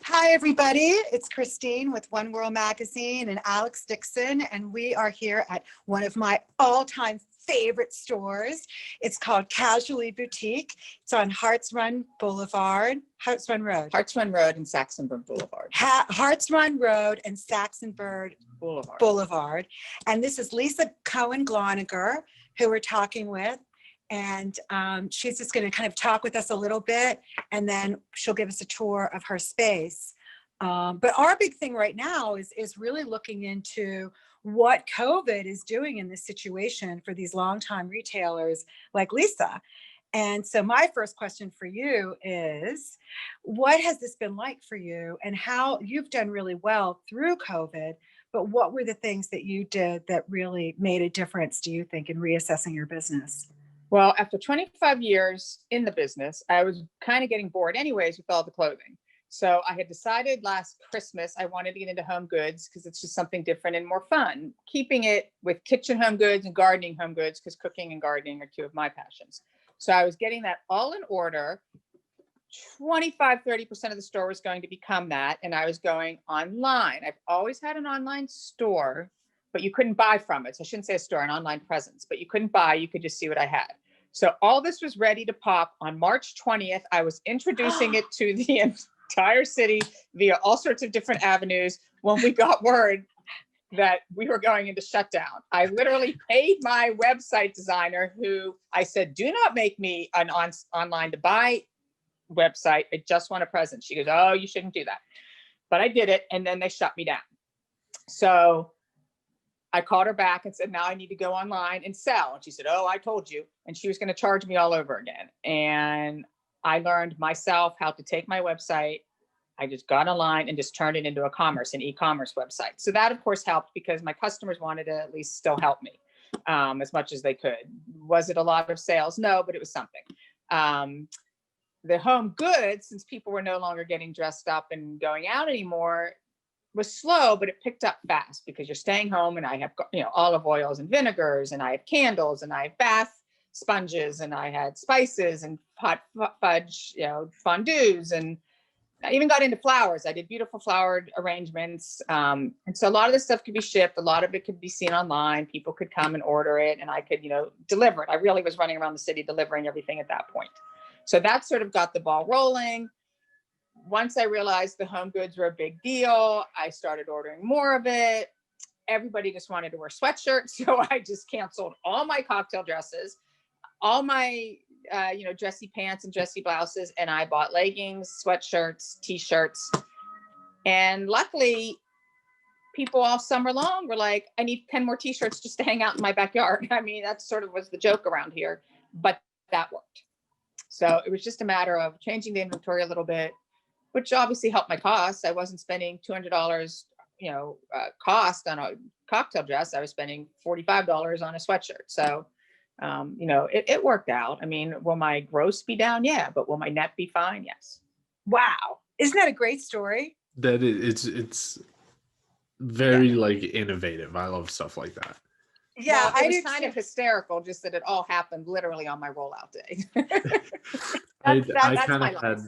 Hi, everybody. It's Christine with Whirl magazine and Alex Dixon, and we are here at one of my all-time favorite stores. It's called Cajoli Boutique. It's on Hearts Run Road. Hearts Run Road and Saxonburg Boulevard. Hearts Run Road and Saxonburg Boulevard. And this is Lisa Cohen Gloninger, who we're talking with. And she's just going to kind of talk with us a little bit, and then she'll give us a tour of her space. But our big thing right now is really looking into what COVID is doing in this situation for these longtime retailers like Lisa. And so my first question for you is, what has this been like for you, and how you've done really well through COVID, but what were the things that you did that really made a difference, do you think, in reassessing your business? Well, after 25 years in the business, I was kind of getting bored anyways with all the clothing. So I had decided last Christmas I wanted to get into home goods because it's just something different and more fun, keeping it with kitchen home goods and gardening home goods, because cooking and gardening are two of my passions. So I was getting that all in order. 25-30% of the store was going to become that, and I was going online. I've always had an online store, but you couldn't buy from it. So I shouldn't say a store, an online presence, but you couldn't buy, you could just see what I had. So all this was ready to pop on March 20th. I was introducing it to the entire city via all sorts of different avenues when we got word that we were going into shutdown. I literally paid my website designer, who I said, do not make me an online to buy website. I just want a presence. She goes, oh, you shouldn't do that. But I did it, and then they shut me down. So I called her back and said, now I need to go online and sell. And she said, oh, I told you. And she was going to charge me all over again. And I learned myself how to take my website. I just got online and just turned it into an e-commerce website. So that, of course, helped, because my customers wanted to at least still help me as much as they could. Was it a lot of sales? No, but it was something. The home goods, since people were no longer getting dressed up and going out anymore, was slow, but it picked up fast, because you're staying home, and I have, olive oils and vinegars, and I have candles, and I have bath sponges, and I had spices and hot fudge, fondues, and I even got into flowers. I did beautiful flowered arrangements. And so a lot of this stuff could be shipped. A lot of it could be seen online. People could come and order it, and I could, deliver it. I really was running around the city delivering everything at that point. So that sort of got the ball rolling. Once I realized the home goods were a big deal, I started ordering more of it. Everybody just wanted to wear sweatshirts. So I just canceled all my cocktail dresses, all my, dressy pants and dressy blouses. And I bought leggings, sweatshirts, t-shirts. And luckily, people all summer long were like, I need 10 more t-shirts just to hang out in my backyard. I mean, that sort of was the joke around here, but that worked. So it was just a matter of changing the inventory a little bit, which obviously helped my costs. I wasn't spending $200, cost on a cocktail dress. I was spending $45 on a sweatshirt. So, it worked out. I mean, will my gross be down? Yeah. But will my net be fine? Yes. Wow. Isn't that a great story? That it's very innovative. I love stuff like that. Yeah, well, it was kind of hysterical, just that it all happened literally on my rollout day. that's my life.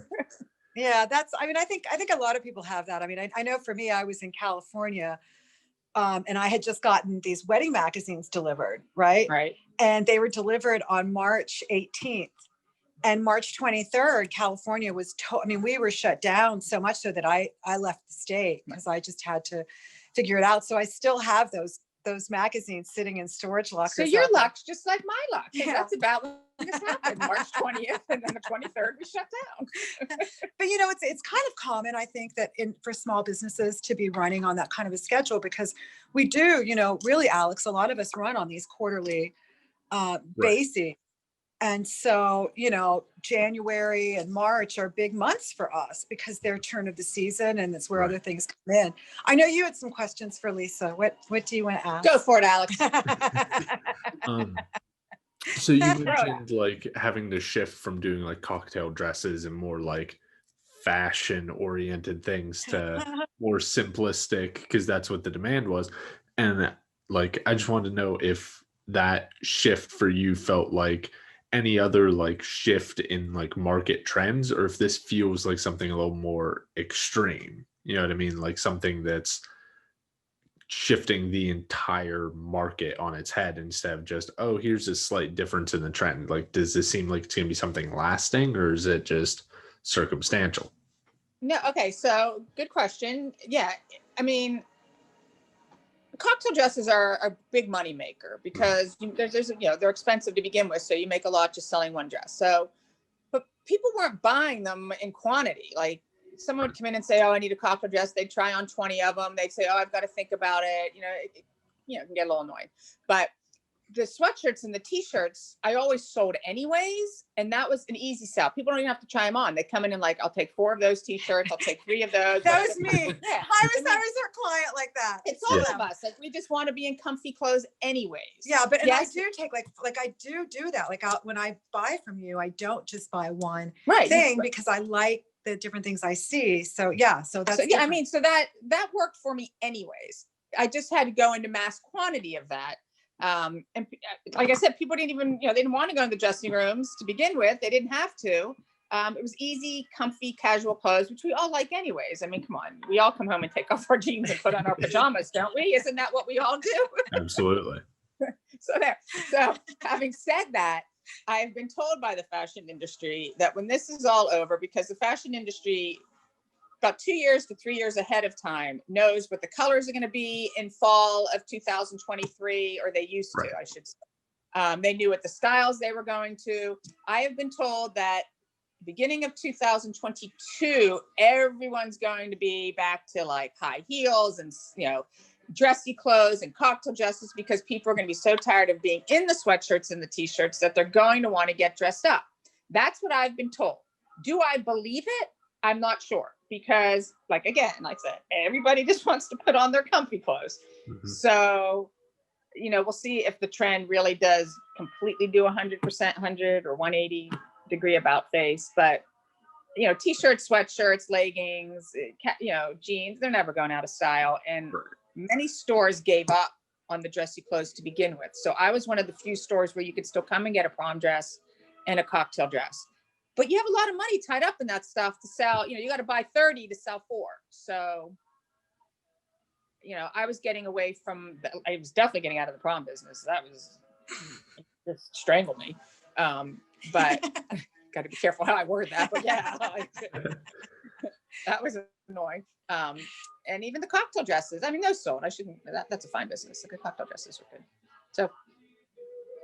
Yeah, I think a lot of people have that. I mean, I know for me, I was in California, and I had just gotten these wedding magazines delivered, right? Right. And they were delivered on March 18th. And March 23rd, California was, we were shut down so much so that I left the state, because I just had to figure it out. So I still have those magazines sitting in storage lockers. So your luck's just like my luck. Yeah. That's about when this happened, March 20th, and then the 23rd we shut down. But it's kind of common, I think, that for small businesses to be running on that kind of a schedule, because we do, really, Alex, a lot of us run on these quarterly bases. And so, January and March are big months for us, because they're turn of the season, and that's where other things come in. I know you had some questions for Lisa. What do you want to ask? Go for it, Alex. So you mentioned having to shift from doing cocktail dresses and more fashion oriented things to more simplistic, because that's what the demand was. And I just wanted to know if that shift for you felt like any other like shift in like market trends, or if this feels like something a little more extreme. You know what I mean? Like something that's shifting the entire market on its head instead of just, oh, here's a slight difference in the trend. Like, does this seem like it's going to be something lasting, or is it just circumstantial? No, okay, so good question. Yeah, I mean, cocktail dresses are a big money maker because there's they're expensive to begin with, so you make a lot just selling one dress. So, but people weren't buying them in quantity. Like someone would come in and say, "Oh, I need a cocktail dress." They'd try on 20 of them. They'd say, "Oh, I've got to think about it." It can get a little annoying. But the sweatshirts and the t-shirts I always sold anyways, and that was an easy sell. People don't even have to try them on. They come in and like, I'll take 4 of those t-shirts, I'll take 3 of those. That was me. Yeah. I was our client like that. It's all of us. Like we just want to be in comfy clothes anyways. Yeah, but yes. I do take like I do that. Like when I buy from you, I don't just buy one thing because I like the different things I see. So yeah, so that's yeah. I mean, so that worked for me anyways. I just had to go into mass quantity of that. And like I said, people didn't even, they didn't want to go in the dressing rooms to begin with. They didn't have to. It was easy, comfy, casual clothes, which we all like anyways. I mean, come on, we all come home and take off our jeans and put on our pajamas, don't we? Isn't that what we all do? Absolutely. So having said that, I've been told by the fashion industry that when this is all over, because the fashion industry about 2 years to 3 years ahead of time knows what the colors are going to be in fall of 2023, or they used to, I should say. They knew what the styles they were going to. I have been told that beginning of 2022, everyone's going to be back to like high heels and, dressy clothes and cocktail dresses, because people are going to be so tired of being in the sweatshirts and the t-shirts that they're going to want to get dressed up. That's what I've been told. Do I believe it? I'm not sure, because like I said, everybody just wants to put on their comfy clothes. Mm-hmm. So, we'll see if the trend really does completely do 100%, 100 or 180 degree about face. But, t-shirts, sweatshirts, leggings, jeans, they're never going out of style. And many stores gave up on the dressy clothes to begin with. So I was one of the few stores where you could still come and get a prom dress and a cocktail dress. But you have a lot of money tied up in that stuff to sell. You got to buy 30 to sell 4. So, I was getting away from, I was definitely getting out of the prom business. That was just strangled me. But got to be careful how I word that. But yeah, that was annoying. And even the cocktail dresses, I mean, those sold. That's a fine business. The good cocktail dresses are good. So,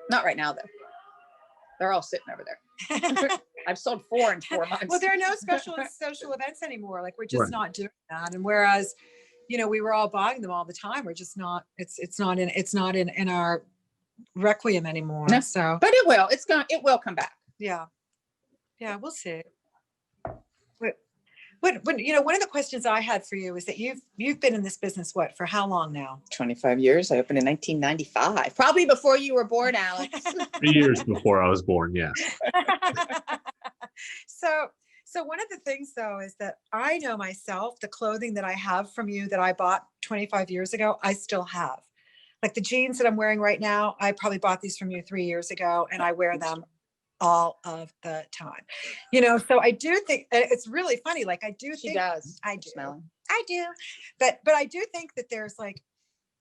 not right now though. They're all sitting over there. I've sold 4 in 4 months. Well, there are no special social events anymore. Like we're just not doing that. And whereas, we were all buying them all the time. We're just not. It's not in our requiem anymore. No, so, but it will. It will come back. Yeah, we'll see. One of the questions I had for you is that you've been in this business for how long now? 25 years. I opened in 1995, probably before you were born, Alex. 3 years before I was born. Yeah. So one of the things though is that I know myself, the clothing that I have from you that I bought 25 years ago, I still have. Like the jeans that I'm wearing right now, I probably bought these from you 3 years ago, and I wear them all of the time. So I do think it's really funny. Like I do think I do. But I do think that there's like,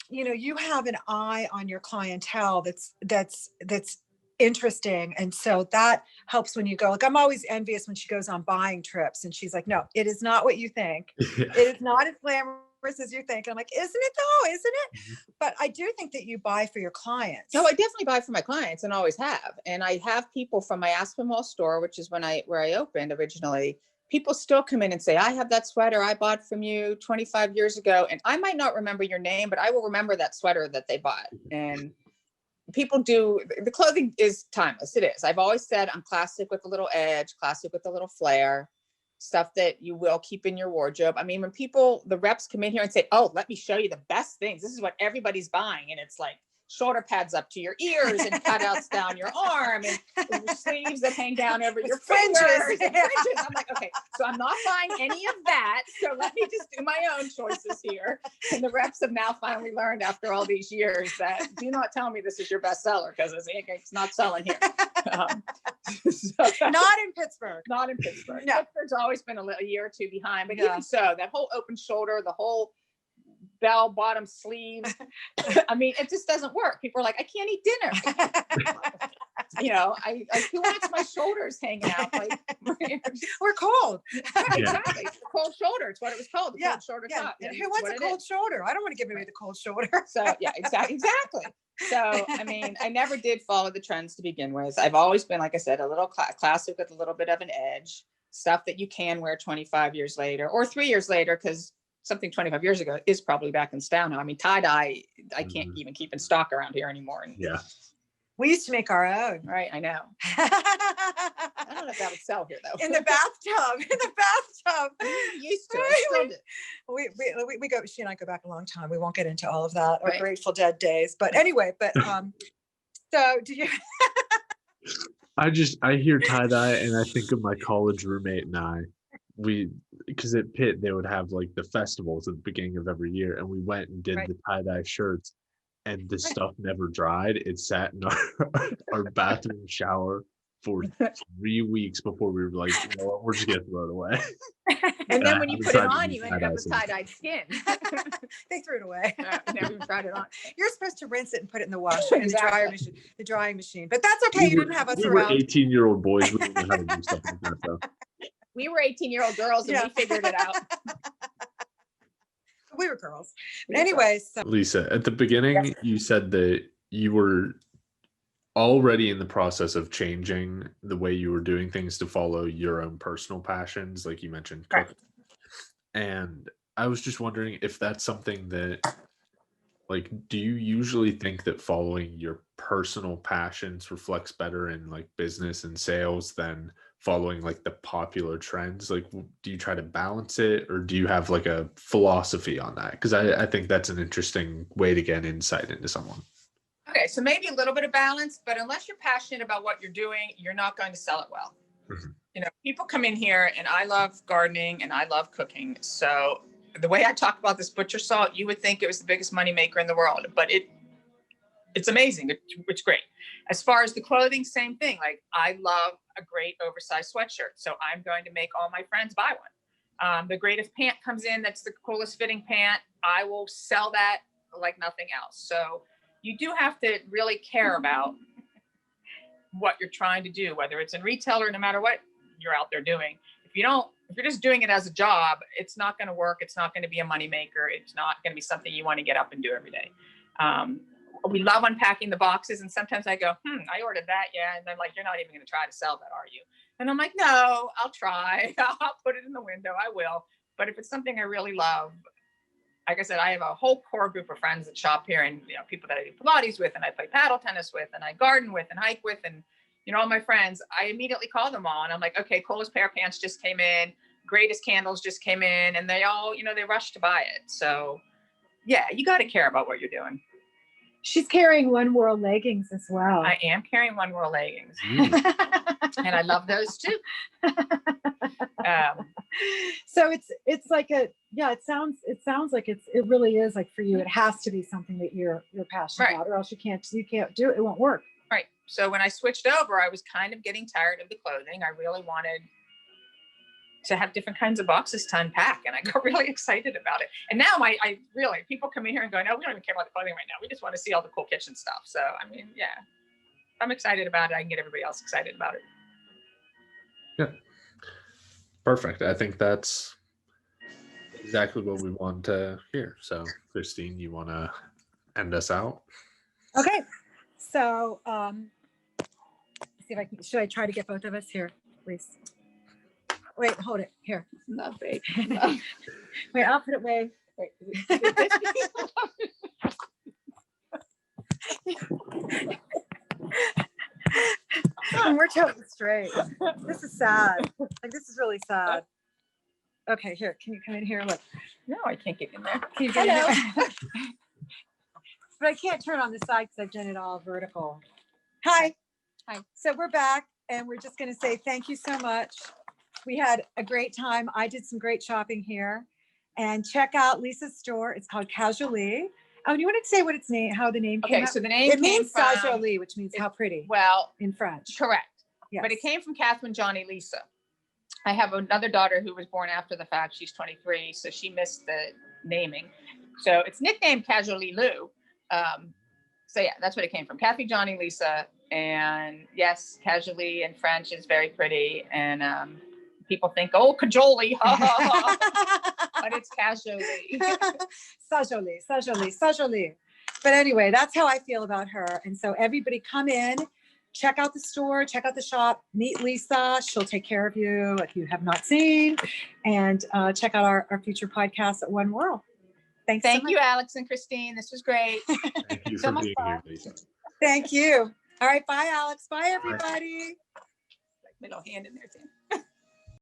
you have an eye on your clientele that's interesting. And so that helps when you go. Like I'm always envious when she goes on buying trips and she's like, no, it is not what you think. It is not as glamorous as you think. And I'm like, isn't it though? Isn't it? Mm-hmm. But I do think that you buy for your clients. No, I definitely buy for my clients and always have. And I have people from my Aspenwall store, which is where I opened originally. People still come in and say, I have that sweater I bought from you 25 years ago. And I might not remember your name, but I will remember that sweater that they bought. And people do, the clothing is timeless. It is. I've always said I'm classic with a little edge, classic with a little flair, stuff that you will keep in your wardrobe. I mean, when the reps come in here and say, oh, let me show you the best things. This is what everybody's buying. And it's like shoulder pads up to your ears and cutouts down your arm and your sleeves that hang down over your fingers. And fringes. I'm like, okay, so I'm not buying any of that. So let me just do my own choices here. And the reps have now finally learned after all these years that do not tell me this is your best seller, because it's not selling here. So Not in Pittsburgh. not in Pittsburgh. No. Pittsburgh's always been a year or two behind, but Yeah. even so, that whole open shoulder, the whole bell bottom sleeves, I mean, it just doesn't work. People are like, I can't eat dinner. You know, I who wants my shoulders hanging out? Like, We're cold. exactly. It's the cold shoulder. It's what it was called. The Yeah, cold shoulder Yeah. top. And It's who wants what a it cold is. shoulder? I don't want to give away the cold shoulder. So yeah, exactly. So I mean, I never did follow the trends to begin with. I've always been, like I said, a little classic with a little bit of an edge. Stuff that you can wear 25 years later or 3 years later, because something 25 years ago is probably back in style now. I mean, tie dye, I can't even keep in stock around here anymore. And, Yeah. We used to make our own. right. I know. I don't know if that would sell here though. In the bathtub. In the bathtub. We used to. I still do. We go, she and I go back a long time. We won't get into all of that, our Right. Grateful Dead days. But anyway, so do you I hear tie-dye and I think of my college roommate and I. Because at Pitt, they would have like the festivals at the beginning of every year, and we went and did Right. the tie-dye shirts, and the stuff never dried. It sat in our bathroom shower for 3 weeks before we were like, you know what, we're just gonna throw it away. And then when you put it on, you ended up tie-dye with since. tie-dyed skin. they threw it away. Never even tried it on. You're supposed to rinse it and put it in the washer in the Exactly. drying machine. But that's okay. You didn't have us We were around. 18-year-old boys. We didn't know how to do stuff like that, though. We were 18-year-old girls and Yeah. we figured it out. We were girls. But anyway, so Lisa, at the beginning, you said that you were already in the process of changing the way you were doing things to follow your own personal passions, like you mentioned Right. cooking. And I was just wondering if that's something that, like, do you usually think that following your personal passions reflects better in like business and sales than following like the popular trends? Like, do you try to balance it, or do you have like a philosophy on that? Because I think that's an interesting way to get insight into someone. Okay, so maybe a little bit of balance, but unless you're passionate about what you're doing, you're not going to sell it well. Mhm. You know, people come in here and I love gardening and I love cooking. So the way I talk about this butcher salt, you would think it was the biggest money maker in the world, but it's amazing. It's great. As far as the clothing, same thing. Like, I love a great oversized sweatshirt. So I'm going to make all my friends buy one. The greatest pant comes in. That's the coolest fitting pant. I will sell that like nothing else. So you do have to really care about what you're trying to do, whether it's in retail or no matter what you're out there doing. If you're just doing it as a job, it's not going to work. It's not going to be a moneymaker. It's not going to be something you want to get up and do every day. We love unpacking the boxes. And sometimes I go, I ordered that. Yeah. And they're like, you're not even going to try to sell that, are you? And I'm like, no, I'll try. I'll put it in the window. I will. But if it's something I really love, like I said, I have a whole core group of friends that shop here, and people that I do Pilates with, and I play paddle tennis with, and I garden with, and hike with, and all my friends. I immediately call them all, and I'm like, okay, coolest pair of pants just came in, greatest candles just came in, and they all, they rush to buy it. So, yeah, you got to care about what you're doing. She's carrying One Whirl leggings as well. I am carrying One Whirl leggings, Mm. and I love those too. So it's like it sounds like it really is like for you, it has to be something that you're passionate Right. about, or else you can't do it. It won't work. Right. So when I switched over, I was kind of getting tired of the clothing. I really wanted to have different kinds of boxes to unpack, and I got really excited about it. And now I really, people come in here and go, no, we don't even care about the clothing right now. We just want to see all the cool kitchen stuff. So, I mean, yeah, if I'm excited about it, I can get everybody else excited about it. Yeah. Perfect. I think that's exactly what we want to hear. So, Christine, you want to end us out? okay. So see if I can, should I try to get both of us here, please? Wait, hold it here. Not big. Wait, I'll put it way. Wait, And we're totally straight. This is sad. Like, this is really sad. Okay, here. Can you come in here? Look. no, I can't get in there. Can you get in there? But I can't turn on the side because I've done it all vertical. Hi. Hi. So we're back, and we're just going to say thank you so much. We had a great time. I did some great shopping here. And check out Lisa's store. It's called Cajoli. Oh, you want to say what its name, how the name came Okay, out? so the name It came means from, Cajoli, which means how pretty well, in French. correct. Yes. But it came from Catherine, Johnny, Lisa. I have another daughter who was born after the fact. She's 23, so she missed the naming. So it's nicknamed Cajoli Lou. So yeah, that's what it came from. Kathy, Johnny, Lisa. And yes, Cajoli in French is very pretty. And people think, oh, Cajoli, ha, ha, ha. But it's Cajoli. Cajoli. But anyway, that's how I feel about her. And so everybody come in, check out the store, check out the shop, meet Lisa. She'll take care of you if you have not seen. And check out our future podcast at One Whirl. Thanks so Thank much. you, Alex and Christine. This was great. Thank you So for much being fun. here, Lisa. Thank you. All right. Bye, Alex. Bye, everybody. Little hand in there, Tim.